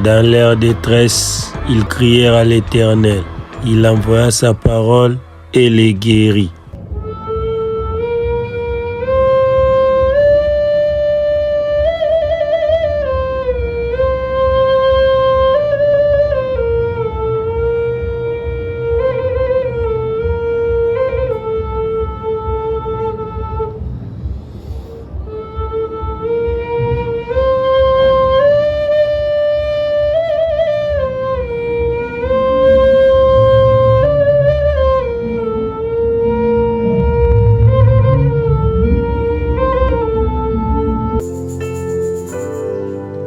Dans leur détresse, ils crièrent à l'Éternel. Il envoya sa parole et les guérit.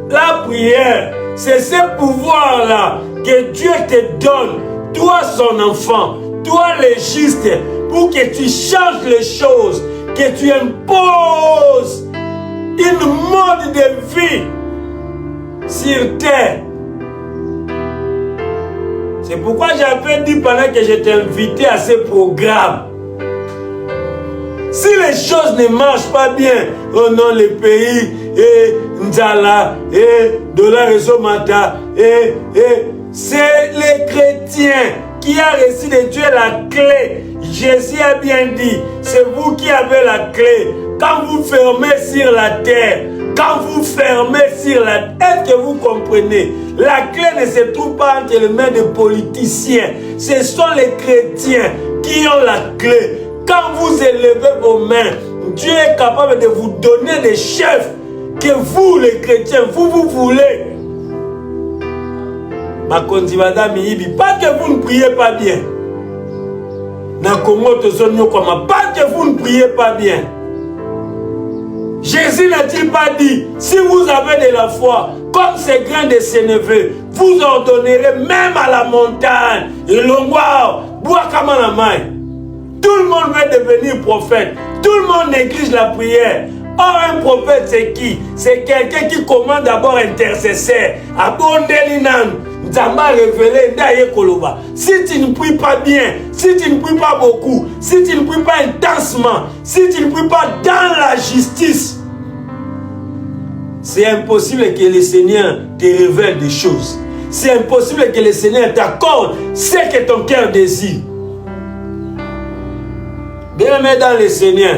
La prière, c'est ce pouvoir-là que Dieu te donne, toi son enfant, toi le juste, pour que tu changes les choses, que tu imposes une mode de vie sur terre. C'est pourquoi j'avais dit pendant que je t'ai invité à ce programme. Si les choses ne marchent pas bien, oh non, le pays, et Nzala, et Dollar Mata, c'est les chrétiens qui a reçu de Dieu la clé. Jésus a bien dit, c'est vous qui avez la clé. Quand vous fermez sur la terre, quand vous fermez sur la terre, est-ce que vous comprenez? La clé ne se trouve pas entre les mains des politiciens. Ce sont les chrétiens qui ont la clé. Quand vous élevez vos mains, Dieu est capable de vous donner des chefs que vous, les chrétiens, vous voulez. Pas que vous ne priez pas bien. Pas que vous ne priez pas bien. Jésus n'a-t-il pas dit, si vous avez de la foi, comme ces grains de sénévé, vous ordonnerez même à la montagne. Et tout le monde veut devenir prophète. Tout le monde néglige la prière. Or, un prophète, c'est qui? C'est quelqu'un qui commande d'abord intercesseur. Si tu ne pries pas bien, si tu ne pries pas beaucoup, si tu ne pries pas intensement, si tu ne pries pas dans la justice, c'est impossible que le Seigneur te révèle des choses. C'est impossible que le Seigneur t'accorde ce que ton cœur désire. Bien-aimé dans le Seigneur,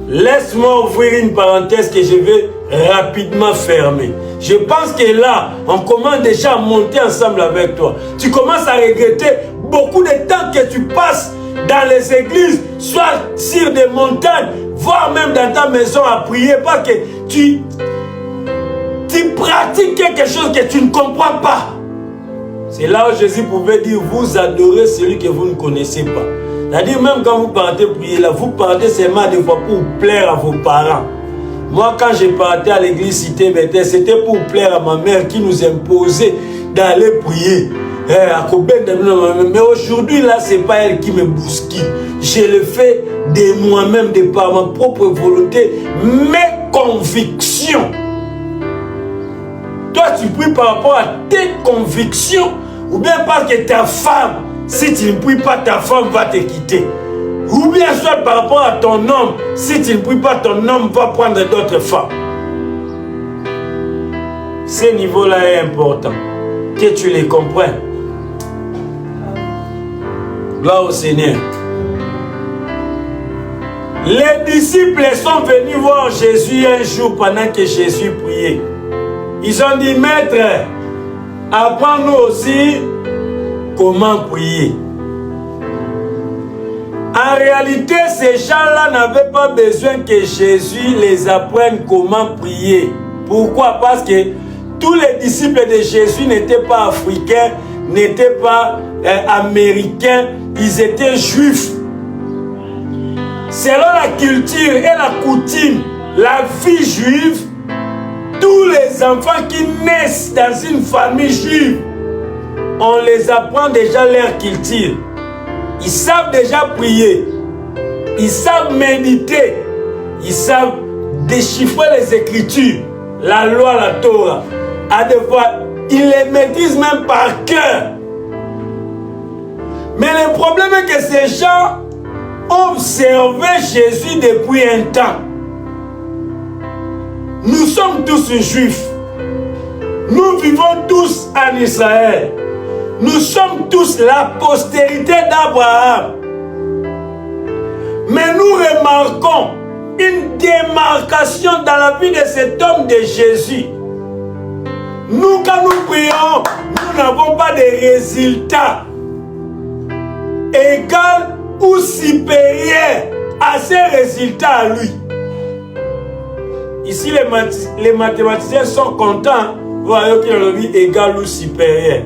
laisse-moi ouvrir une parenthèse que je vais rapidement fermer. Je pense que là, on commence déjà à monter ensemble avec toi. Tu commences à regretter beaucoup de temps que tu passes dans les églises, soit sur des montagnes, voire même dans ta maison à prier, parce que tu pratiques quelque chose que tu ne comprends pas. C'est là où Jésus pouvait dire, vous adorez celui que vous ne connaissez pas. C'est-à-dire, même quand vous partez prier là, vous partez seulement des fois pour plaire à vos parents. Moi, quand je partais à l'église Cité Bethel, c'était pour plaire à ma mère qui nous imposait d'aller prier. Mais aujourd'hui, là, ce n'est pas elle qui me bouscule. Je le fais de moi-même, de par ma propre volonté, mes convictions. Toi, tu pries par rapport à tes convictions, ou bien parce que ta femme, si tu ne pries pas, ta femme va te quitter. Ou bien soit par rapport à ton homme, si tu ne pries pas, ton homme va prendre d'autres femmes. Ce niveau-là est important. Que tu les comprennes. Gloire au Seigneur. Les disciples sont venus voir Jésus un jour pendant que Jésus priait. Ils ont dit, Maître, apprends-nous aussi comment prier. En réalité, ces gens-là n'avaient pas besoin que Jésus les apprenne comment prier. Pourquoi? Parce que tous les disciples de Jésus n'étaient pas africains, n'étaient pas américains, ils étaient juifs. Selon la culture et la coutume, la vie juive, tous les enfants qui naissent dans une famille juive, on les apprend déjà leur culture. Ils savent déjà prier. Ils savent méditer. Ils savent déchiffrer les Écritures, la loi, la Torah. À des fois, ils les maîtrisent même par cœur. Mais le problème est que ces gens ont observé Jésus depuis un temps. Nous sommes tous juifs. Nous vivons tous en Israël. Nous sommes tous la postérité d'Abraham. Mais nous remarquons une démarcation dans la vie de cet homme de Jésus. Nous, quand nous prions, nous n'avons pas de résultats égaux ou supérieurs à ces résultats à lui. Ici, les mathématiciens sont contents. Vous voyez qu'il y a le vie égal ou supérieur.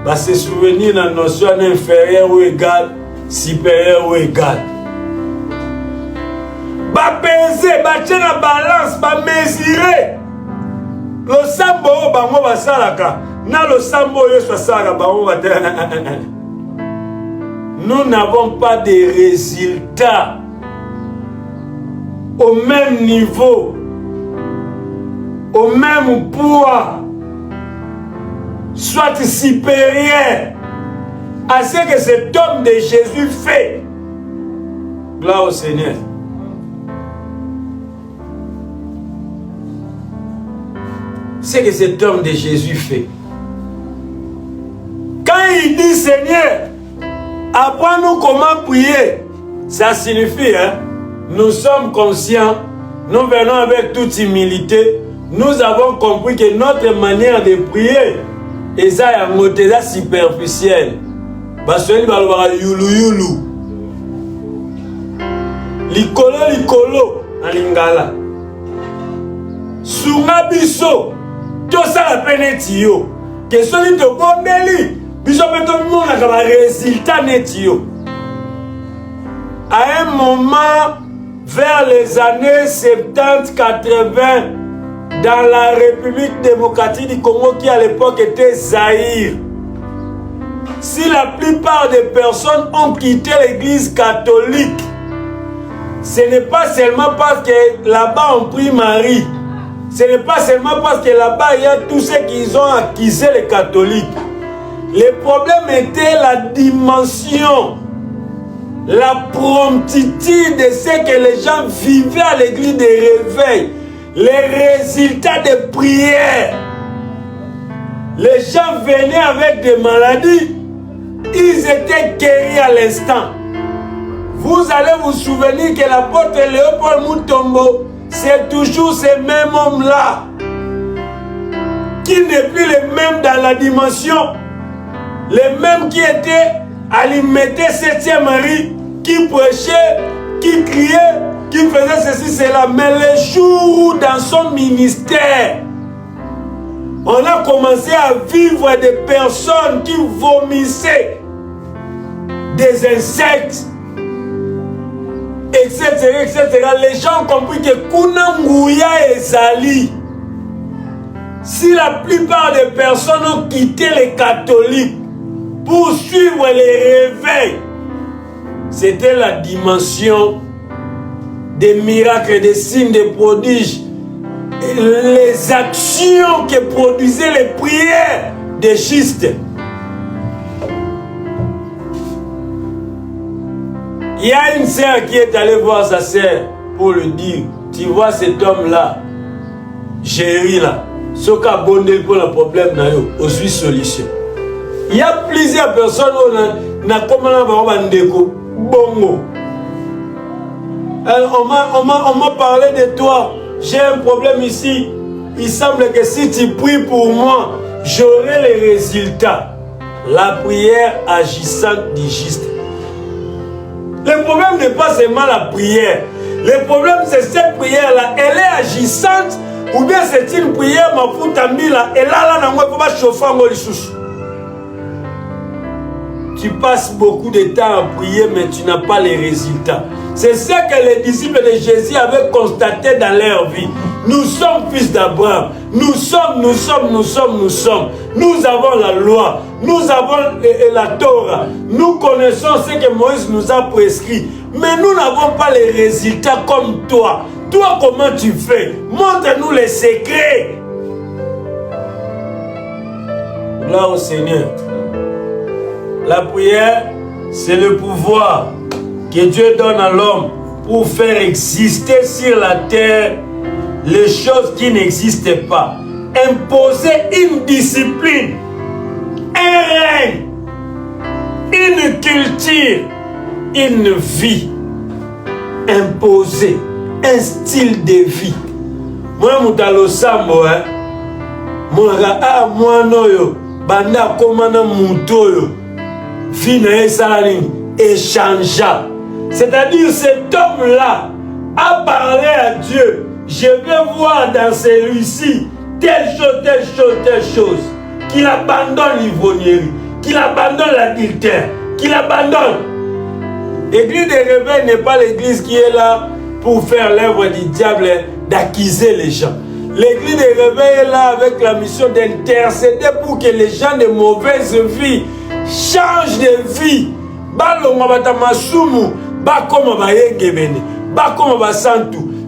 Bah, c'est souvenir la notion inférieure ou égal, supérieur ou égal. Bah, peser, bah, tiens la balance, bah, mesurer. Le sambo, bah, on va salaka. Na le sambo, yo soit salaka, bah, on va nous n'avons pas de résultats au même niveau, au même poids, soit supérieur à ce que cet homme de Jésus fait. Gloire au Seigneur. Ce que cet homme de Jésus fait. Quand il dit Seigneur, apprends-nous comment prier, ça signifie, hein, nous sommes conscients, nous venons avec toute humilité, nous avons compris que notre manière de prier est superficielle. Yulu yulu. Likolo likolo na lingala. Sunga biso, to ça la penetio. Que celui de bombeli. Biso beto mona ka ba résultat netio. À un moment vers les années 70-80 dans la République démocratique du Congo qui à l'époque était Zaïre. Si la plupart des personnes ont quitté l'église catholique, ce n'est pas seulement parce que là-bas on prie Marie. Ce n'est pas seulement parce que là-bas il y a tous ceux qui ont accusé les catholiques. Le problème était la dimension, la promptitude de ce que les gens vivaient à l'église de réveil, les résultats des prières. Les gens venaient avec des maladies, ils étaient guéris à l'instant. Vous allez vous souvenir que l'apôtre Léopold Mutombo, c'est toujours ce même homme-là, qui n'est plus le même dans la dimension. Les mêmes qui étaient alimentés 7e Marie, qui prêchaient, qui criaient, qui faisaient ceci, cela. Mais les jours où dans son ministère, on a commencé à vivre des personnes qui vomissaient des insectes, etc., etc. Les gens ont compris que Kunangouya et Zali, si la plupart des personnes ont quitté les catholiques pour suivre les réveils, c'était la dimension des miracles, des signes, des prodiges, et les actions que produisaient les prières des justes. Il y a une sœur qui est allée voir sa sœur pour lui dire, tu vois cet homme-là, Jéry là, ce qu'a bondé pour le problème, on suit solution. Il y a plusieurs personnes qui ont bongo. On m'a parlé de toi. J'ai un problème ici. Il semble que si tu pries pour moi, j'aurai les résultats. La prière agissante du juste. Le problème n'est pas seulement la prière. Le problème, c'est cette prière-là. Elle est agissante ou bien c'est une prière ma là. Et là, on ne peut pas chauffer les sous. Tu passes beaucoup de temps à prier, mais tu n'as pas les résultats. C'est ce que les disciples de Jésus avaient constaté dans leur vie. Nous sommes fils d'Abraham. Nous sommes. Nous avons la loi. Nous avons la Torah. Nous connaissons ce que Moïse nous a prescrit. Mais nous n'avons pas les résultats comme toi. Toi, comment tu fais? Montre-nous les secrets. Là au Seigneur. La prière, c'est le pouvoir que Dieu donne à l'homme pour faire exister sur la terre les choses qui n'existent pas. imposer une discipline, un règne, une culture, une vie. Imposer un style de vie. Moi, Moutalo Sambo, moi, noyo, banda komana moutoyo, vie na esalani, échangeable. C'est-à-dire, cet homme-là a parlé à Dieu. Je vais voir dans celui-ci telle chose, telle chose, telle chose. Qu'il abandonne l'ivrognerie, qu'il abandonne l'adultère, qu'il abandonne. L'église des réveils n'est pas l'église qui est là pour faire l'œuvre du diable d'accuser les gens. L'église des réveils est là avec la mission d'intercéder pour que les gens de mauvaise vie changent de vie.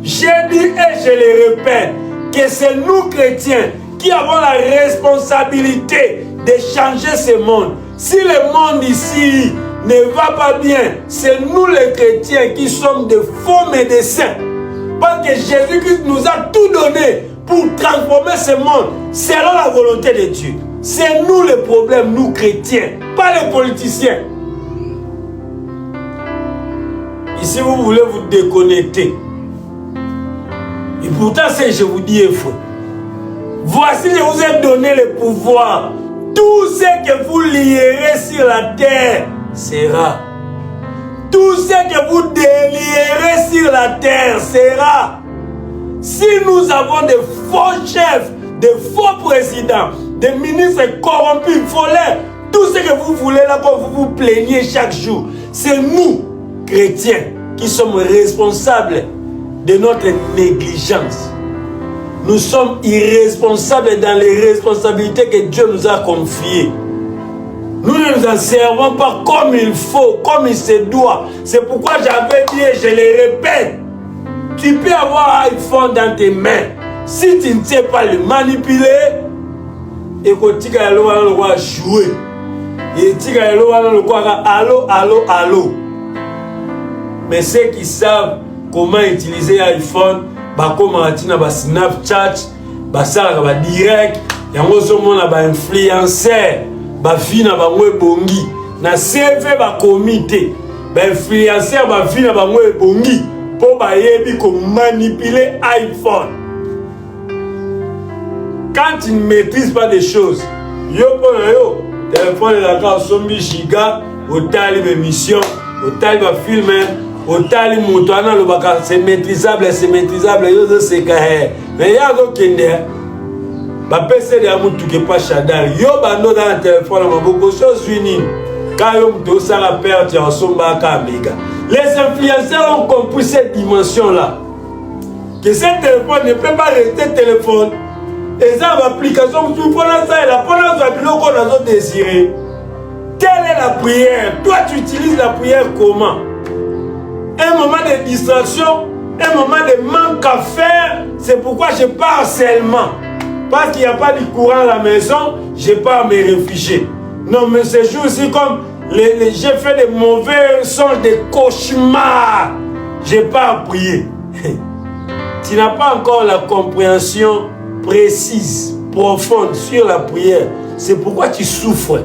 J'ai dit et je le répète que c'est nous chrétiens qui avons la responsabilité de changer ce monde. Si le monde ici ne va pas bien, c'est nous les chrétiens qui sommes de faux médecins. Parce que Jésus-Christ nous a tout donné pour transformer ce monde selon la volonté de Dieu. C'est nous le problème, nous chrétiens, pas les politiciens. Ici, vous voulez vous déconnecter. Et pourtant, c'est je vous dis, il faut. Voici, je vous ai donné le pouvoir. Tout ce que vous lierez sur la terre sera. Tout ce que vous délierez sur la terre sera. Si nous avons des faux chefs, des faux présidents, des ministres corrompus, voleurs, tout ce que vous voulez là, quand vous vous plaignez chaque jour, c'est nous, chrétiens, qui sommes responsables de notre négligence. Nous sommes irresponsables dans les responsabilités que Dieu nous a confiées. Nous ne nous en servons pas comme il faut, comme il se doit. C'est pourquoi j'avais dit et je le répète. Tu peux avoir un iPhone dans tes mains. Si tu ne sais pas le manipuler, et que tu vas le jouer. Et tu vas le allo. Mais ceux qui savent comment utiliser l'iPhone, comment utiliser Snapchat, direct, il y a un influenceur, vie na bangwe bongi, na CV ba comité, influenceur vie na bangwe bongi, pour bayebi ko manipuler iPhone. Quand tu ne maîtrises pas des choses, téléphone est là, sombi giga, au tali de mission, au tali de film, au tali moutouana, c'est maîtrisable, c'est carré. Mais il y a d'autres qui ba PC de amutu ke pas chadal yo bando dans le téléphone ma beaucoup choses unies quand yo mto ça la perte en somba ka méga. Les influenceurs ont compris cette dimension là, que ce téléphone ne peut pas rester téléphone et ça l'application tu prends ça et la prendre ça biloko qu'on a désiré. Quelle est la prière? Toi tu utilises la prière comment? Un moment de distraction, un moment de manque à faire, c'est pourquoi je pars seulement. Parce qu'il n'y a pas de courant à la maison, je pars me réfugier. Non, mais ces jours-ci, comme j'ai fait des mauvais songes, des cauchemars, je pars prier. Tu n'as pas encore la compréhension précise, profonde sur la prière. C'est pourquoi tu souffres.